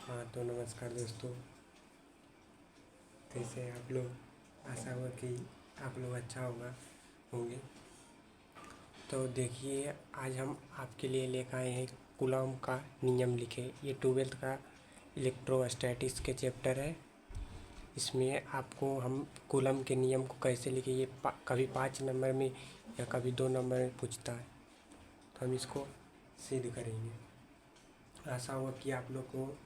हाँ तो नमस्कार दोस्तों। कैसे आप लोग? आशा हुआ कि आप लोग अच्छा होंगे। तो देखिए, आज हम आपके लिए लेकर आए हैं कूलॉम का नियम लिखे। ये 12th का इलेक्ट्रोस्टैटिक्स के चैप्टर है। इसमें आपको हम कूलॉम के नियम को कैसे लिखे, ये कभी 5 नंबर में या कभी 2 नंबर में पूछता है, तो हम इसको सिद्ध करेंगे। आशा हुआ कि आप लोग को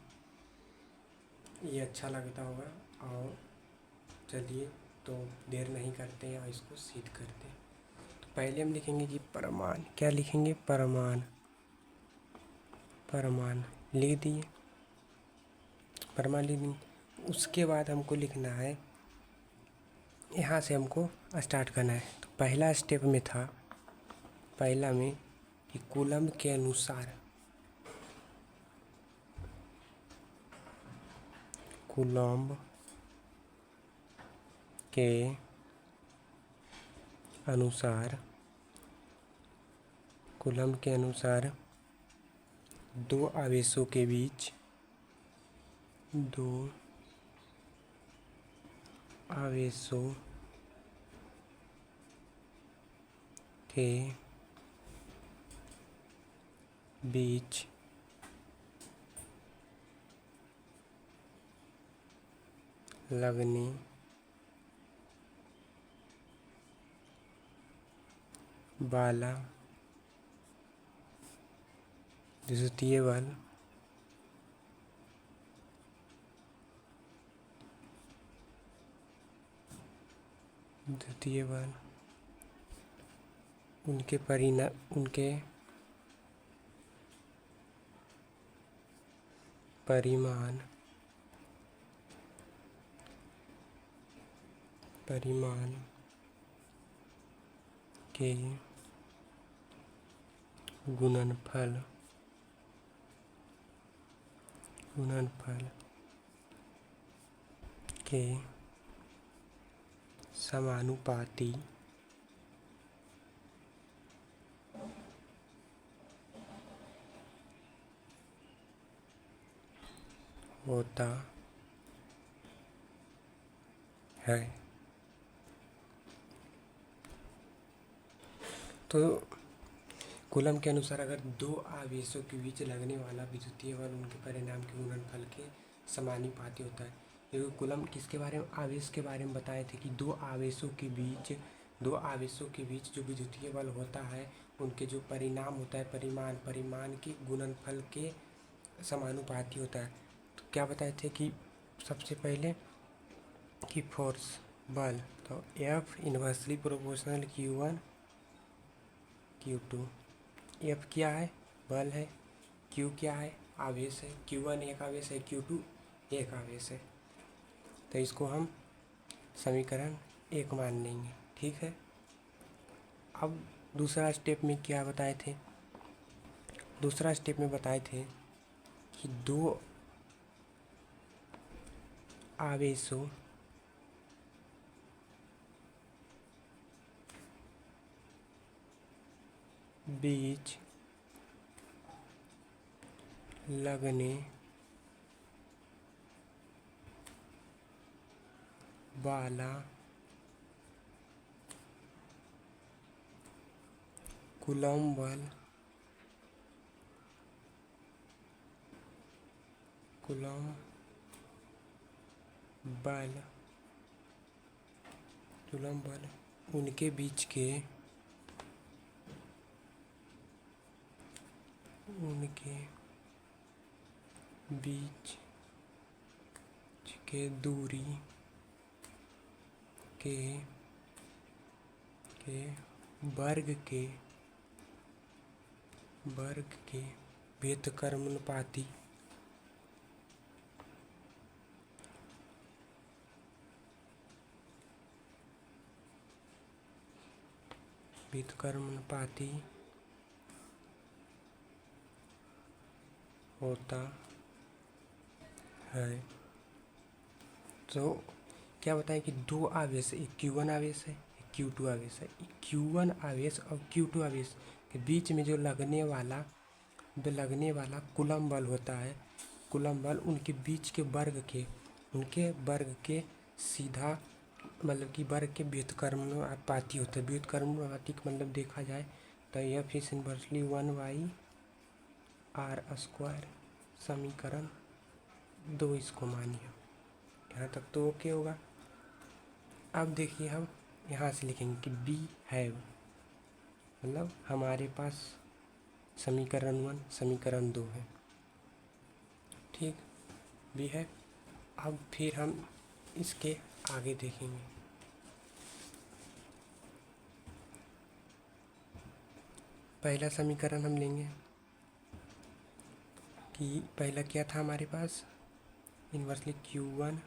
ये अच्छा लगता होगा। और चलिए, तो देर नहीं करते हैं और इसको सिद्ध करते हैं। तो पहले हम लिखेंगे कि परमाणु। क्या लिखेंगे? परमाणु। परमाणु लिख दिए। परमाणु लिख दिए। उसके बाद हमको लिखना है, यहाँ से हमको स्टार्ट करना है। तो पहला स्टेप में था, पहला में कि कूलम के अनुसार, कूलम के अनुसार, कूलम के अनुसार दो आवेशों के बीच, दो आवेशों के बीच लगने वाला विद्युतीय बल उनके परिमाण के गुणनफल के समानुपाती होता है। तो कूलम के अनुसार अगर दो आवेशों के बीच लगने वाला विद्युतीय बल उनके परिणाम के गुणनफल के समानुपाती होता है। ये कूलम किसके बारे में? आवेश के बारे में बताए थे कि दो आवेशों के बीच जो विद्युतीय बल होता है, उनके जो परिणाम होता है, परिमाण के गुणनफल के समानुपाती होता है। तो क्या बताए थे कि सबसे पहले कि फोर्स, बल, तो F inversely proportional Q1 Q2। F क्या है? बल है। Q क्या है? आवेश है। Q1 एक आवेश है, Q2 एक आवेश है। तो इसको हम समीकरण 1 मान लेंगे। ठीक है। अब दूसरा स्टेप में क्या बताए थे? दूसरा स्टेप में बताए थे कि दो आवेशों बीच लगने वाला कूलॉम बल उनके बीच के दूरी के वर्ग के व्युत्क्रमानुपाती होता है। तो क्या बताएं कि दो आवेश, एक Q1 आवेश है, एक Q2 आवेश है। Q1 आवेश और Q2 आवेश के बीच में जो लगने वाला कूलम बल होता है, कूलम बल उनके बीच के उनके वर्ग के सीधा मतलब कि वर्ग के व्युत्क्रमानुपाती होता है। व्युत्क्रमानुपाती मतलब देखा जाए तो F इज इनवर्सली 1/r²। समीकरण 2 इसको मानिए। यहाँ तक तो ओके होगा। अब देखिए हम यहाँ से लिखेंगे कि बी हैव, मतलब हमारे पास समीकरण 1 समीकरण 2 है, ठीक, बी है। अब फिर हम इसके आगे देखेंगे। पहला समीकरण हम लेंगे कि पहला क्या था हमारे पास, इन्वर्सली Q1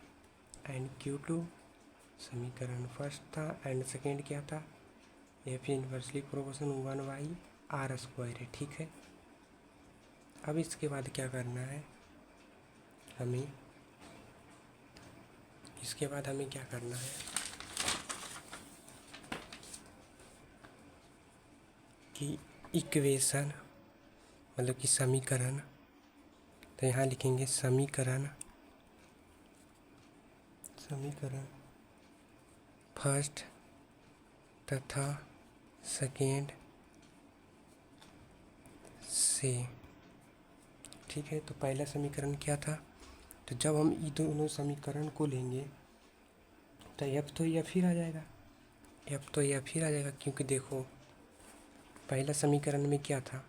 एंड Q2 समीकरण फर्स्ट था। एंड सेकेंड क्या था, F इन्वर्सली प्रोपोर्शन 1/r² है, ठीक है। अब इसके बाद क्या करना है हमें, इसके बाद हमें क्या करना है कि इक्वेशन मतलब कि समीकरण, तो यहाँ लिखेंगे समीकरण फर्स्ट तथा सेकेंड से, ठीक है। तो पहला समीकरण क्या था, तो जब हम ये दोनों समीकरण को लेंगे तो F तो F ही आ जाएगा, F तो F ही आ जाएगा, क्योंकि देखो पहला समीकरण में क्या था,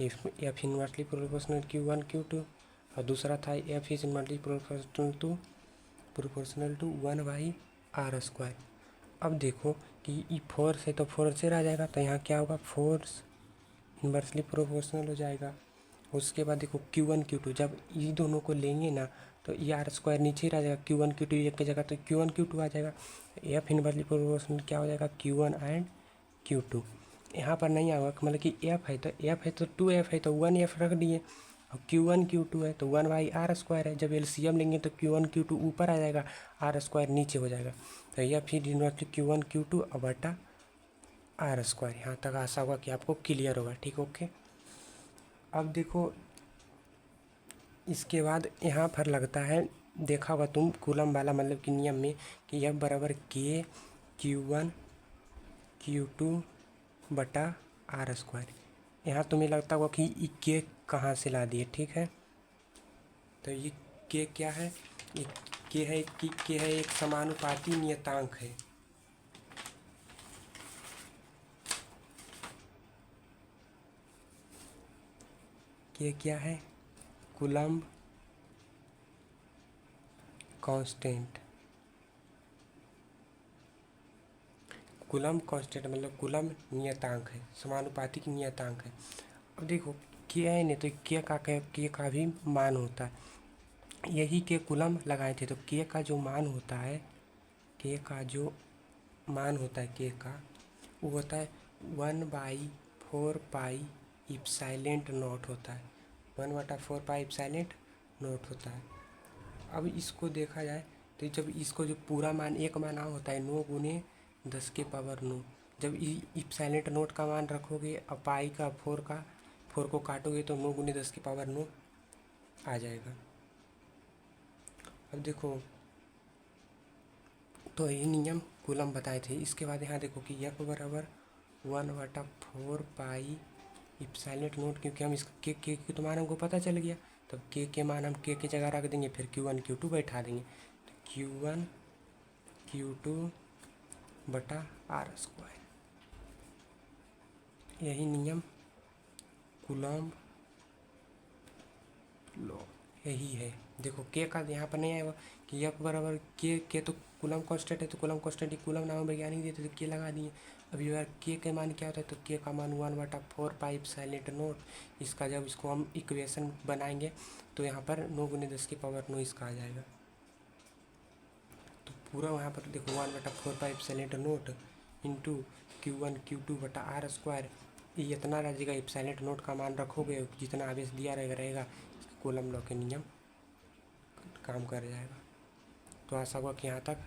F inversely proportional Q1 Q2 और दूसरा था F is inversely proportional to 1/r²। अब देखो कि ये फोर्स है तो फोर्स आ जाएगा, तो यहाँ क्या होगा, फोर्स इनवर्सली प्रोपोर्शनल हो जाएगा। उसके बाद देखो Q1 Q2, जब ये दोनों को लेंगे ना तो ये r² नीचे ही रह जाएगा, Q1 Q2 एक की जगह तो Q1 Q2 आ जाएगा। F इनवर्सली प्रोपोर्शनल क्या हो जाएगा, Q1 एंड Q2। यहाँ पर नहीं आएगा, मतलब कि F है तो 2F है तो 1F रख दिए, और Q1 Q2 है तो 1/r² है। जब LCM लेंगे तो Q1 Q2 ऊपर आ जाएगा, r² नीचे हो जाएगा, तो यह फिर इन्वर्सली Q1 Q2 और बटा r²। यहाँ तक आशा होगा कि आपको क्लियर होगा, ठीक, ओके। अब देखो इसके बाद यहाँ पर लगता है, देखा होगा तुम कूलम वाला मतलब कि नियम में कि F बराबर K Q1 Q2 बटा r²। यहाँ तुम्हें लगता होगा कि ये K कहाँ से ला दिए, ठीक है। तो ये K क्या है, ये K है कि K है एक समानुपाती नियतांक है। K क्या है, कूलम्ब कांस्टेंट। कूलम्ब कांस्टेंट मतलब कूलम्ब नियतांक है, समानुपातिक नियतांक है। अब देखो K है नहीं तो K का भी मान होता है, यही K कूलम्ब लगाए थे, तो K का जो मान होता है, K का जो मान होता है K का, वो होता है 1/4 इप्सिलेंट नॉट होता है, 1/4 इप्सिलेंट नॉट होता है। अब इसको देखा जाए तो जब इसको जो पूरा मान एक माना होता है 9 × 10⁻⁹, जब इप्सिलेंट नोट का मान रखोगे और पाई का 4 को काटोगे तो 9 × 10⁻⁹ आ जाएगा। अब देखो तो ये नियम कूलम्ब बताए थे। इसके बाद यहाँ देखो कि F बराबर 1/4 इप्सिलेंट नोट, क्योंकि हम इसके के तो मान हमको पता चल गया, तब के मान हम के जगह रख देंगे, फिर Q1 Q2 बैठा देंगे, तो Q1 Q2 बटा r²। यही नियम कूलम्ब लॉ यही है। देखो K का यहाँ पर नहीं आएगा कि F बराबर K तो कूलम्ब कांस्टेंट है, तो कूलम्ब कांस्टेंट कूलम्ब नाम वैज्ञानिक देते तो K लगा दिए। अब यार K के मान क्या होता है, तो K का मान 1/4 इप्सिलेंट नोट। इसका जब इसको हम इक्वेशन बनाएंगे तो यहाँ पर 9 × 10⁻⁹ इसका आ जाएगा। तो पूरा वहाँ पर देखो 1/4 इप्सिलेंट नोट इंटू Q1 Q2 बटा r², ये इतना रह जाएगा। इप्सिलेंट नोट का मान रखोगे, जितना आवेश दिया रहेगा कूलम्ब लॉ के नियम काम कर जाएगा। तो आशा हुआ कि यहाँ तक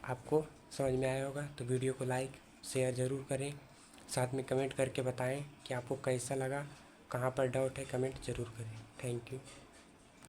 आपको समझ में आया होगा। तो वीडियो को लाइक शेयर ज़रूर करें, साथ में कमेंट करके बताएं कि आपको कैसा लगा, कहाँ पर डाउट है, कमेंट ज़रूर करें। Thank you.